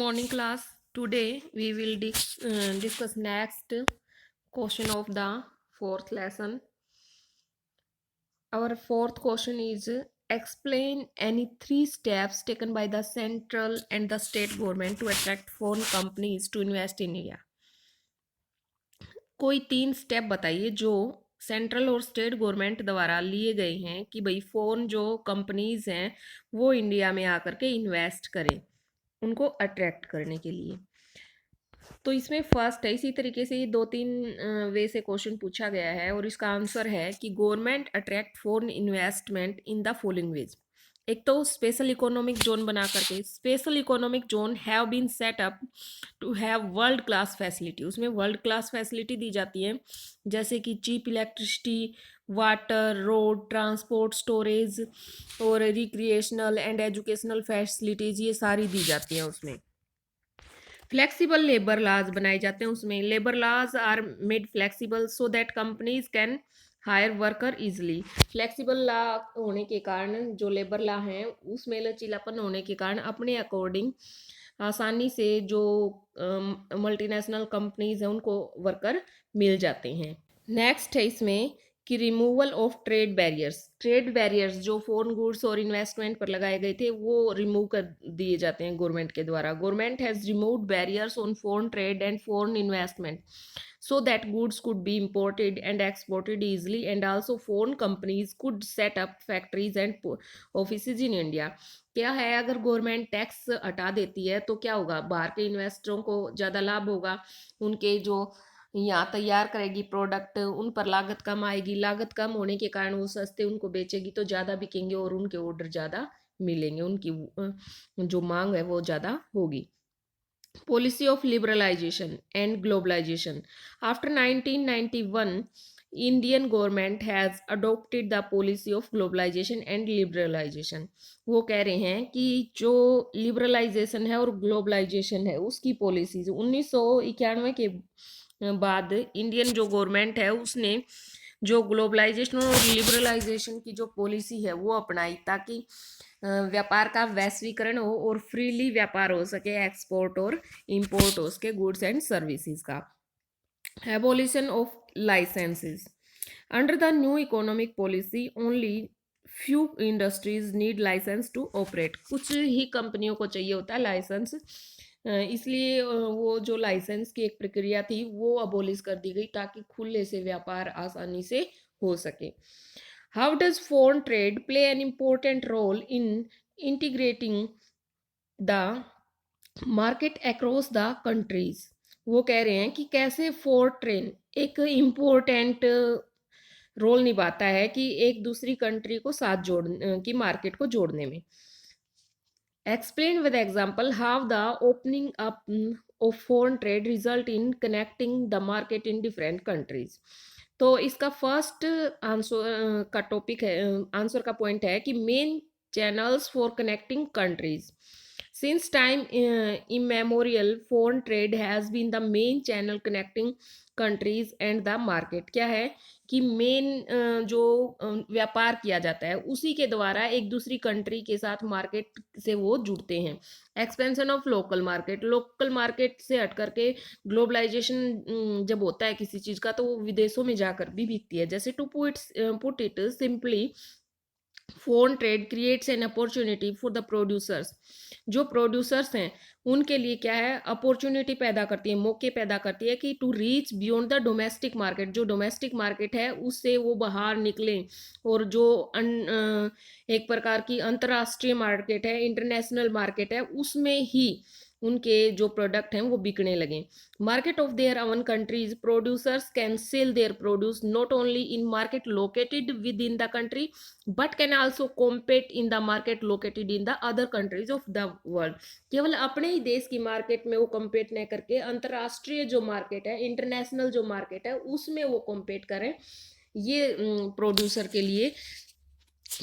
Morning class. Today we will discuss next question of the fourth lesson. Our fourth question is explain any three steps taken by the central and the state government to attract foreign companies to invest in India. कोई तीन step बताइए जो central और state government द्वारा लिए गए हैं कि भाई फॉरेन जो कंपनीज हैं वो इंडिया में आकर के इन्वेस्ट करें उनको अट्रैक्ट करने के लिए। तो इसमें फर्स्ट है, इसी तरीके से ये दो तीन वे से क्वेश्चन पूछा गया है और इसका आंसर है कि government attract foreign investment in the following ways. एक तो स्पेशल इकोनॉमिक जोन बना करके, special economic zone have been set up to have world class facility, उसमें वर्ल्ड क्लास फैसिलिटी दी जाती है जैसे कि cheap electricity, water, road, transport, storage और रिक्रिएशनल एंड एजुकेशनल फैसिलिटीज़, ये सारी दी जाती हैं उसमें। फ्लेक्सिबल लेबर लॉज बनाए जाते हैं उसमें, labour laws are made flexible so that companies can hire worker easily. Flexible law होने के कारण जो लेबर लॉ हैं उसमें लचीलापन होने के कारण अपने अकॉर्डिंग आसानी से जो मल्टीनेशनल कंपनीज हैं उनको वर्कर मिल जाते हैं। नेक्स्ट है इसमें कि रिमूवल ऑफ ट्रेड बैरियर्स जो फॉरेन गुड्स और इन्वेस्टमेंट पर लगाए गए थे वो रिमूव कर दिए जाते हैं गवर्नमेंट के द्वारा। Government has removed barriers on foreign trade and foreign investment so that goods could be imported and exported easily, and also foreign companies could set up factories and offices in India। क्या है, अगर government tax हटा देती है तो क्या होगा, बाहर के इन्वेस्टरों को ज़्यादा लाभ होगा, उनके जो यहाँ तैयार करेगी प्रोडक्ट उन पर लागत कम आएगी, लागत कम होने के कारण वो सस्ते उनको बेचेगी तो ज़्यादा बिकेंगे और उनके ऑर्डर ज़्यादा मिलेंगे, उनकी जो मांग है वो ज़्यादा होगी। Policy of liberalization and globalization. After 1991, Indian government has adopted the policy of globalization and liberalization। वो कह रहे हैं कि जो लिबरलाइजेशन है और ग्लोबलाइजेशन है उसकी पॉलिसीज 1991 के बाद इंडियन जो गवर्नमेंट है उसने जो ग्लोबलाइजेशन और लिबरलाइजेशन की जो पॉलिसी है वो अपनाई ताकि व्यापार का वैश्वीकरण हो और फ्रीली व्यापार हो सके, एक्सपोर्ट और इंपोर्ट हो सके गुड्स एंड सर्विसेज का। Abolition of licences. Under the new economic policy only few industries need licence to operate. कुछ ही कंपनियों को चाहिए होता है लाइसेंस, इसलिए वो जो लाइसेंस की एक प्रक्रिया थी वो अबोलिश कर दी गई ताकि खुले से व्यापार आसानी से हो सके। How does foreign trade play an important role in integrating the market across the countries. वो कह रहे हैं कि कैसे फॉरेन ट्रेड एक इम्पोर्टेंट रोल निभाता है कि एक दूसरी कंट्री को साथ की मार्केट को जोड़ने में। Explain with example how the opening up of foreign trade result in connecting the market in different countries। तो इसका फर्स्ट आंसर का टॉपिक है, आंसर का पॉइंट है कि main channels for connecting countries. Since time immemorial, foreign trade has been the main channel connecting countries and the market। क्या है कि मेन जो व्यापार किया जाता है उसी के द्वारा एक दूसरी कंट्री के साथ मार्केट से वो जुड़ते हैं। Expansion of local market, local market से हट करके ग्लोबलाइजेशन जब होता है किसी चीज़ का तो वो विदेशों में जाकर भी बिकती है। जैसे to put it simply, foreign trade creates an opportunity for the producers. जो प्रोड्यूसर्स हैं उनके लिए क्या है, अपॉर्चुनिटी पैदा करती है, मौके पैदा करती है कि to reach beyond the domestic market. जो डोमेस्टिक मार्केट है उससे वो बाहर निकलें और जो एक प्रकार की अंतर्राष्ट्रीय मार्केट है, इंटरनेशनल मार्केट है, उसमें ही उनके जो प्रोडक्ट हैं वो बिकने लगे। Market of their own countries, producers can sell their produce not only in market located with in the country but can also compete in the market located in the other countries of the world. केवल अपने ही देश की market में वो compete न करके अंतर्राष्ट्रीय जो मार्केट है, इंटरनेशनल जो मार्केट है उसमें वो कॉम्पीट करें, ये प्रोड्यूसर के लिए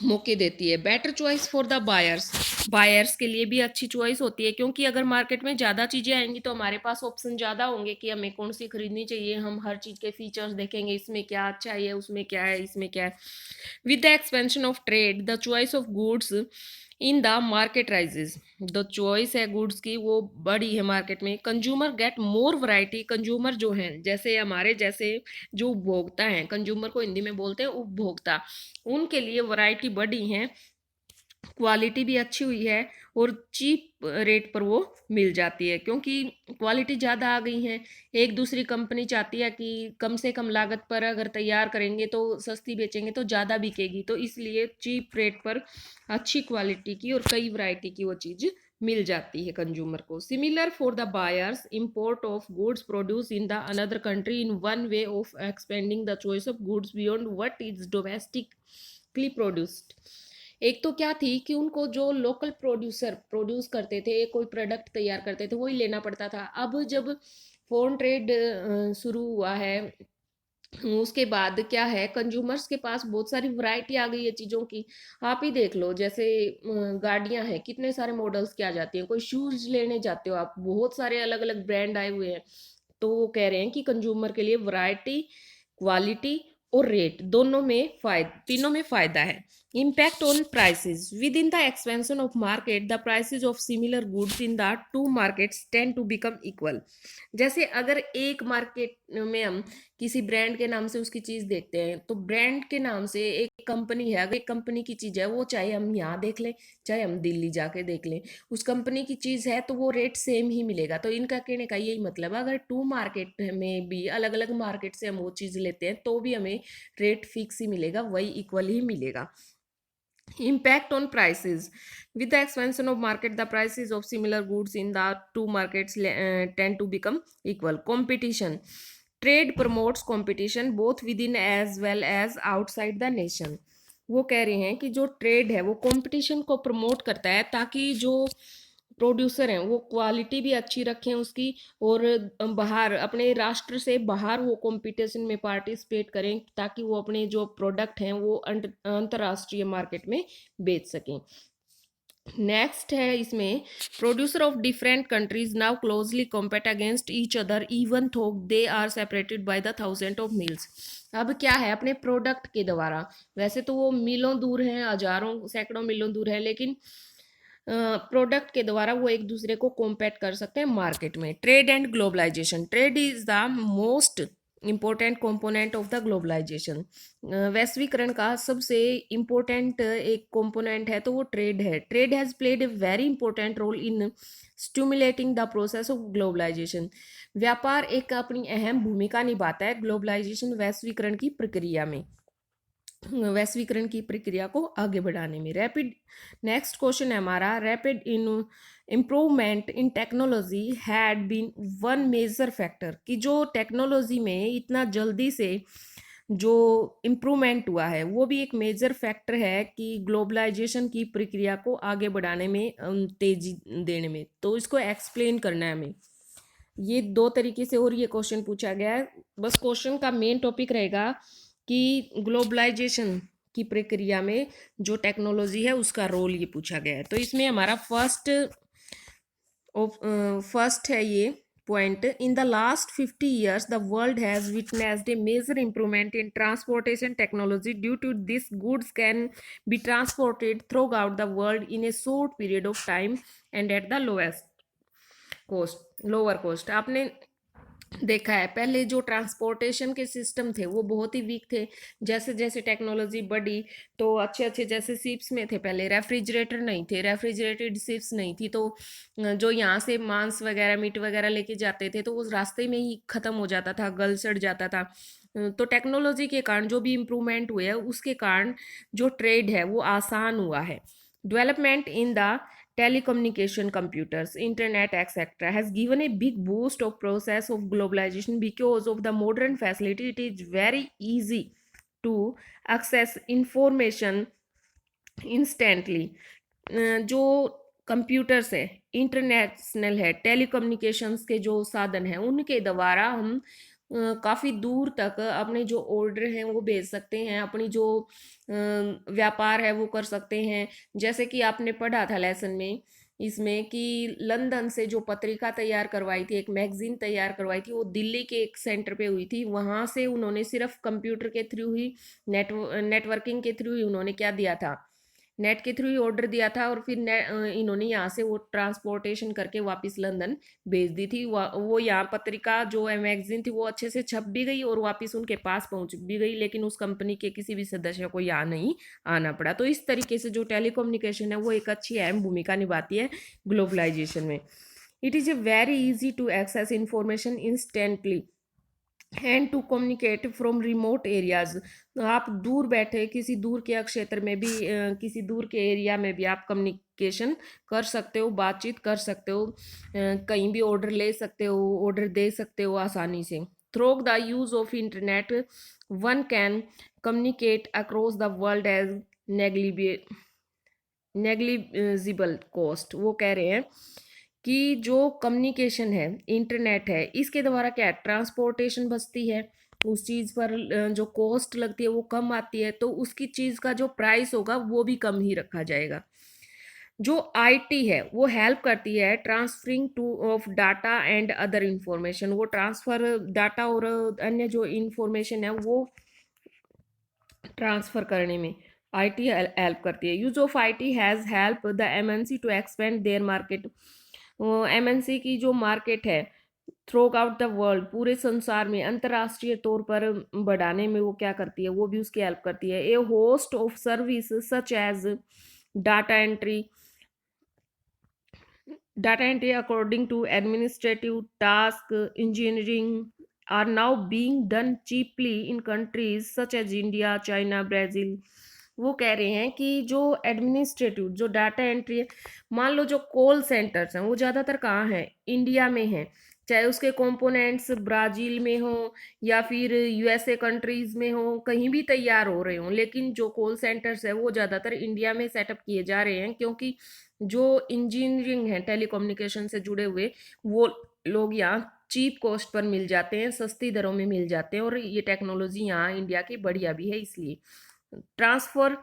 मौके देती है। Better choice for the buyers, buyers के लिए भी अच्छी चॉइस होती है क्योंकि अगर मार्केट में ज़्यादा चीज़ें आएंगी तो हमारे पास ऑप्शन ज़्यादा होंगे कि हमें कौन सी खरीदनी चाहिए। हम हर चीज़ के फीचर्स देखेंगे, इसमें क्या अच्छा है, उसमें क्या है, इसमें क्या है। With the expansion of trade the choice of goods in the market rises, the choice है गुड्स की वो बड़ी है मार्केट में। Consumer get more variety, consumer जो हैं जैसे हमारे जैसे जो उपभोक्ता हैं, कंज्यूमर को हिंदी में बोलते हैं उपभोक्ता, उनके लिए वैरायटी बढ़ी है, क्वालिटी भी अच्छी हुई है और चीप रेट पर वो मिल जाती है क्योंकि क्वालिटी ज़्यादा आ गई है। एक दूसरी कंपनी चाहती है कि कम से कम लागत पर अगर तैयार करेंगे तो सस्ती बेचेंगे तो ज़्यादा बिकेगी, तो इसलिए चीप रेट पर अच्छी क्वालिटी की और कई वैरायटी की वो चीज़ मिल जाती है कंज्यूमर को। Similar for the buyers, import of goods produce in the another country in one way of expanding the choice of goods beyond what is domestically produced. एक तो क्या थी कि उनको जो लोकल प्रोड्यूसर प्रोड्यूस करते थे, कोई प्रोडक्ट तैयार करते थे, वही लेना पड़ता था। अब जब फोन ट्रेड शुरू हुआ है, उसके बाद क्या है, कंज्यूमर्स के पास बहुत सारी वैरायटी आ गई है चीज़ों की। आप ही देख लो, जैसे गाड़ियां हैं, कितने सारे मॉडल्स की आ जाती हैं। कोई शूज लेने जाते हो आप, बहुत सारे अलग अलग ब्रांड आए हुए हैं। तो वो कह रहे हैं कि कंज्यूमर के लिए वैरायटी, क्वालिटी और रेट दोनों में फायदा, तीनों में फायदा है। Impact on prices, within the expansion of market the prices of similar goods in the two markets tend to become equal. जैसे अगर एक मार्केट में हम किसी ब्रांड के नाम से उसकी चीज देखते हैं, तो ब्रांड के नाम से एक कंपनी है, अगर एक कंपनी की चीज है, वो चाहे हम यहाँ देख लें चाहे हम दिल्ली जाके देख लें, उस कंपनी की चीज है तो वो रेट सेम ही मिलेगा। तो इनका कहने का यही मतलब है, अगर टू मार्केट में भी अलग अलग मार्केट से हम वो चीज लेते हैं तो भी हमें रेट फिक्स ही मिलेगा, वही इक्वल ही मिलेगा। Impact on prices. With the expansion of market, the prices of similar goods in the two markets tend to become equal. Competition. Trade promotes competition both within as well as outside the nation. वो कह रहे हैं कि जो trade है वो competition को promote करता है ताकि जो प्रोड्यूसर हैं वो क्वालिटी भी अच्छी रखें उसकी, और बाहर अपने राष्ट्र से बाहर वो कंपटीशन में पार्टिसिपेट करें ताकि वो अपने जो प्रोडक्ट हैं वो अंतर्राष्ट्रीय मार्केट में बेच सकें। नेक्स्ट है इसमें, producer of different countries now closely compete against each other even though they are separated by the thousand of miles. अब क्या है, अपने प्रोडक्ट के द्वारा, वैसे तो वो मीलों दूर हैं, हजारों सैकड़ों मीलों दूर है, लेकिन प्रोडक्ट के द्वारा वो एक दूसरे को कॉम्पैट कर सकते हैं मार्केट में। Trade and globalisation, trade is the most important component of the globalisation. वैश्वीकरण का सबसे इम्पोर्टेंट एक कंपोनेंट है तो वो ट्रेड है। Trade has played a very important role in stimulating the process of globalisation. व्यापार एक अपनी अहम भूमिका निभाता है ग्लोबलाइजेशन वैश्वीकरण की प्रक्रिया में, वैश्वीकरण की प्रक्रिया को आगे बढ़ाने में। रैपिड, नेक्स्ट क्वेश्चन है हमारा, rapid in improvement in technology had been one major factor, कि जो टेक्नोलॉजी में इतना जल्दी से जो इम्प्रूवमेंट हुआ है वो भी एक मेजर फैक्टर है कि ग्लोबलाइजेशन की प्रक्रिया को आगे बढ़ाने में, तेजी देने में। तो इसको एक्सप्लेन करना है हमें। ये दो तरीके से और ये क्वेश्चन पूछा गया है। बस क्वेश्चन का मेन टॉपिक रहेगा कि ग्लोबलाइजेशन की प्रक्रिया में जो टेक्नोलॉजी है उसका रोल ये पूछा गया है। तो इसमें हमारा फर्स्ट है ये point, in the last 50 years the world has witnessed a major improvement in transportation technology. Due to this goods can be transported throughout the world in a short period of time and at the lower cost. आपने देखा है पहले जो transportation के system थे वो बहुत ही week थे। जैसे जैसे टेक्नोलॉजी बढ़ी तो अच्छे अच्छे, जैसे शिप्स में थे पहले, रेफ्रिजरेटर नहीं थे, रेफ्रिजरेटेड शिप्स नहीं थी, तो जो यहाँ से मांस वगैरह मीट वगैरह लेके जाते थे तो वो रास्ते में ही ख़त्म हो जाता था, गल सड़ जाता था। तो टेक्नोलॉजी के कारण जो भी इम्प्रूवमेंट हुए हैं उसके कारण जो ट्रेड है वो आसान हुआ है। Development in the telecommunication, computers, internet, etc. has given a big boost of process of globalization because of the modern facility. It is very easy to access information instantly. जो कंप्यूटर्स है, international है, telecommunications के जो साधन हैं उनके द्वारा हम काफ़ी दूर तक अपने जो ऑर्डर हैं वो भेज सकते हैं, अपनी जो व्यापार है वो कर सकते हैं। जैसे कि आपने पढ़ा था लेसन में इसमें कि लंदन से जो पत्रिका तैयार करवाई थी, एक मैगजीन तैयार करवाई थी, वो दिल्ली के एक सेंटर पे हुई थी। वहाँ से उन्होंने सिर्फ कंप्यूटर के थ्रू ही, नेटवर्किंग के थ्रू ही उन्होंने क्या दिया था, नेट के थ्रू ही ऑर्डर दिया था और फिर इन्होंने यहाँ से वो ट्रांसपोर्टेशन करके वापस लंदन भेज दी थी। वो यहाँ पत्रिका जो है मैगजीन थी वो अच्छे से छप भी गई और वापस उनके पास पहुंच भी गई, लेकिन उस कंपनी के किसी भी सदस्य को यहाँ नहीं आना पड़ा। तो इस तरीके से जो टेलीकम्युनिकेशन है वो एक अच्छी अहम भूमिका निभाती है ग्लोबलाइजेशन में। It is a very easy to access information instantly and to communicate from remote areas. आप दूर बैठे किसी दूर के क्षेत्र में भी किसी दूर के एरिया में भी आप कम्युनिकेशन कर सकते हो, बातचीत कर सकते हो, कहीं भी ऑर्डर ले सकते हो, ऑर्डर दे सकते हो आसानी से। Through the use of internet one can communicate across the world as negligible cost. वो कह रहे हैं कि जो कम्युनिकेशन है, इंटरनेट है, इसके द्वारा क्या है, ट्रांसपोर्टेशन बचती है, उस चीज़ पर जो कॉस्ट लगती है वो कम आती है, तो उसकी चीज़ का जो प्राइस होगा वो भी कम ही रखा जाएगा। जो आईटी है वो हेल्प करती है transferring two of data and other information. वो ट्रांसफर डाटा और अन्य जो इंफॉर्मेशन है वो ट्रांसफर करने में आईटी हेल्प करती है। Use of IT has help the MNC to expand their market. MNC की जो मार्केट है थ्रू आउट द वर्ल्ड, पूरे संसार में अंतर्राष्ट्रीय तौर पर बढ़ाने में वो क्या करती है, वो भी उसकी हेल्प करती है। A host of service such as data entry according to administrative task, engineering are now being done cheaply in countries such as India, China, Brazil। वो कह रहे हैं कि जो एडमिनिस्ट्रेटिव जो डाटा एंट्री है, मान लो जो कॉल सेंटर्स हैं वो ज़्यादातर कहाँ हैं, इंडिया में हैं, चाहे उसके कंपोनेंट्स ब्राज़ील में हो या फिर यूएसए कंट्रीज़ में हो, कहीं भी तैयार हो रहे हों, लेकिन जो कॉल सेंटर्स है वो ज़्यादातर इंडिया में सेटअप किए जा रहे हैं, क्योंकि जो इंजीनियरिंग है टेलीकम्युनिकेशन से जुड़े हुए वो लोग यहाँ चीप कॉस्ट पर मिल जाते हैं, सस्ती दरों में मिल जाते हैं, और ये टेक्नोलॉजी यहाँ इंडिया की बढ़िया भी है। इसलिए transfer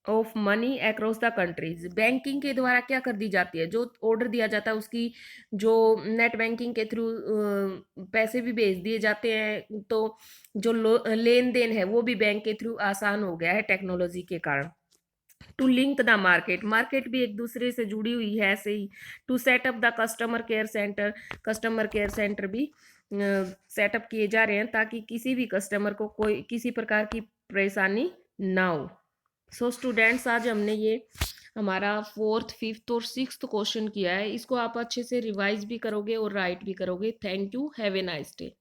of money across the countries, banking के द्वारा क्या कर दी जाती है, जो ऑर्डर दिया जाता है उसकी जो नेट बैंकिंग के थ्रू पैसे भी भेज दिए जाते हैं, तो जो लेन देन है वो भी बैंक के थ्रू आसान हो गया है टेक्नोलॉजी के कारण। To link the market, market भी एक दूसरे से जुड़ी हुई है ऐसे ही। To set up the customer care centre, customer care centre भी सेटअप किए जा रहे हैं ताकि किसी भी कस्टमर को कोई किसी प्रकार की परेशानी ना हो। सो स्टूडेंट्स, आज हमने ये हमारा फोर्थ, फिफ्थ और सिक्स्थ क्वेश्चन किया है। इसको आप अच्छे से रिवाइज भी करोगे और राइट भी करोगे। Thank you, have a nice day.